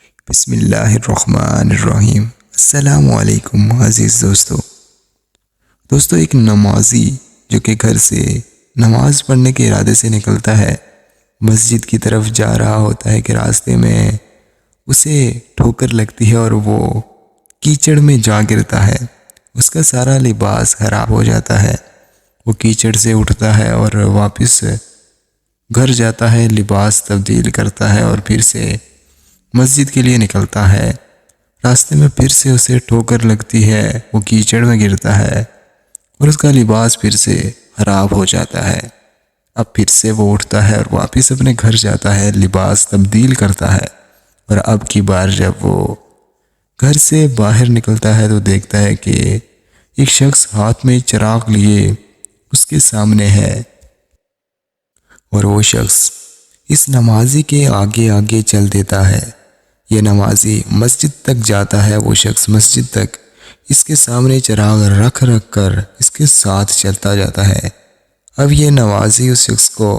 بسم اللہ الرحمن الرحیم۔ السلام علیکم عزیز دوستو، ایک نمازی جو کہ گھر سے نماز پڑھنے کے ارادے سے نکلتا ہے، مسجد کی طرف جا رہا ہوتا ہے کہ راستے میں اسے ٹھوکر لگتی ہے اور وہ کیچڑ میں جا گرتا ہے۔ اس کا سارا لباس خراب ہو جاتا ہے۔ وہ کیچڑ سے اٹھتا ہے اور واپس گھر جاتا ہے، لباس تبدیل کرتا ہے اور پھر سے مسجد کے لیے نکلتا ہے۔ راستے میں پھر سے اسے ٹھوکر لگتی ہے، وہ کیچڑ میں گرتا ہے اور اس کا لباس پھر سے خراب ہو جاتا ہے۔ اب پھر سے وہ اٹھتا ہے اور واپس اپنے گھر جاتا ہے، لباس تبدیل کرتا ہے، اور اب کی بار جب وہ گھر سے باہر نکلتا ہے تو دیکھتا ہے کہ ایک شخص ہاتھ میں چراغ لیے اس کے سامنے ہے، اور وہ شخص اس نمازی کے آگے آگے چل دیتا ہے۔ یہ نمازی مسجد تک جاتا ہے، وہ شخص مسجد تک اس کے سامنے چراغ رکھ کر اس کے ساتھ چلتا جاتا ہے۔ اب یہ نمازی اس شخص کو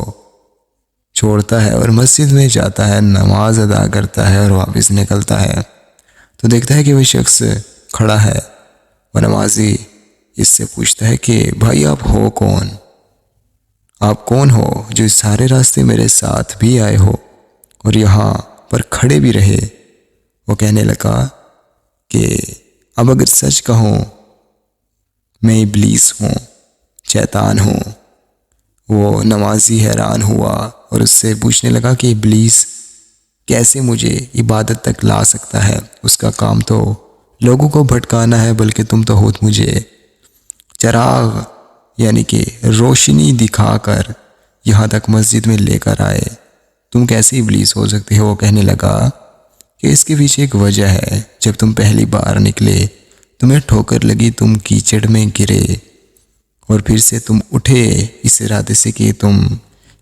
چھوڑتا ہے اور مسجد میں جاتا ہے، نماز ادا کرتا ہے اور واپس نکلتا ہے تو دیکھتا ہے کہ وہ شخص کھڑا ہے۔ وہ نمازی اس سے پوچھتا ہے کہ بھائی آپ ہو کون؟ آپ کون ہو جو اس سارے راستے میرے ساتھ بھی آئے ہو اور یہاں پر کھڑے بھی رہے؟ وہ کہنے لگا کہ اب اگر سچ کہوں میں ابلیس ہوں، شیطان ہوں۔ وہ نمازی حیران ہوا اور اس سے پوچھنے لگا کہ ابلیس کیسے مجھے عبادت تک لا سکتا ہے؟ اس کا کام تو لوگوں کو بھٹکانا ہے، بلکہ تم تو خود مجھے چراغ یعنی کہ روشنی دکھا کر یہاں تک مسجد میں لے کر آئے، تم کیسے ابلیس ہو سکتے ہو؟ وہ کہنے لگا کہ اس کے پیچھے ایک وجہ ہے۔ جب تم پہلی بار نکلے تمہیں ٹھوکر لگی، تم کیچڑ میں گرے اور پھر سے تم اٹھے اس ارادے سے کہ تم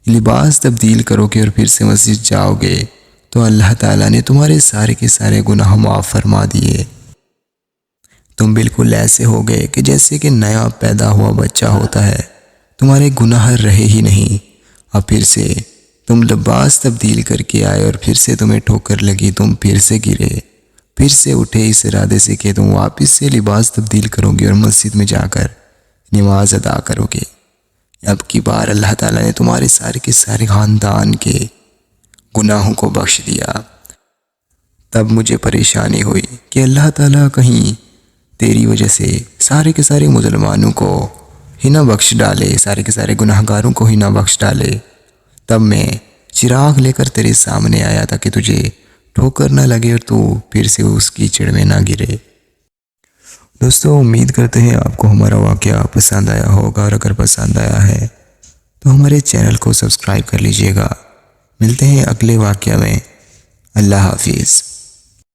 لباس تبدیل کرو گے اور پھر سے مسجد جاؤ گے، تو اللہ تعالیٰ نے تمہارے سارے کے سارے گناہ معاف فرما دیے۔ تم بالکل ایسے ہو گئے کہ جیسے کہ نیا پیدا ہوا بچہ ہوتا ہے، تمہارے گناہ رہے ہی نہیں۔ اب پھر سے تم لباس تبدیل کر کے آئے اور پھر سے تمہیں ٹھوکر لگی، تم پھر سے گرے، پھر سے اٹھے اس ارادے سے کہ تم واپس سے لباس تبدیل کرو گے اور مسجد میں جا کر نماز ادا کرو گے۔ اب کی بار اللہ تعالیٰ نے تمہارے سارے کے سارے خاندان کے گناہوں کو بخش دیا۔ تب مجھے پریشانی ہوئی کہ اللہ تعالیٰ کہیں تیری وجہ سے سارے کے سارے مسلمانوں کو ہی نہ بخش ڈالے، سارے کے سارے گناہ گاروں کو ہی نہ بخش ڈالے۔ تب میں چراغ لے کر تیرے سامنے آیا تھا کہ تجھے ٹھوکر نہ لگے اور تو پھر سے اس کیچڑ میں نہ گرے۔ دوستو، امید کرتے ہیں آپ کو ہمارا واقعہ پسند آیا ہوگا، اور اگر پسند آیا ہے تو ہمارے چینل کو سبسکرائب کر لیجئے گا۔ ملتے ہیں اگلے واقعہ میں۔ اللہ حافظ۔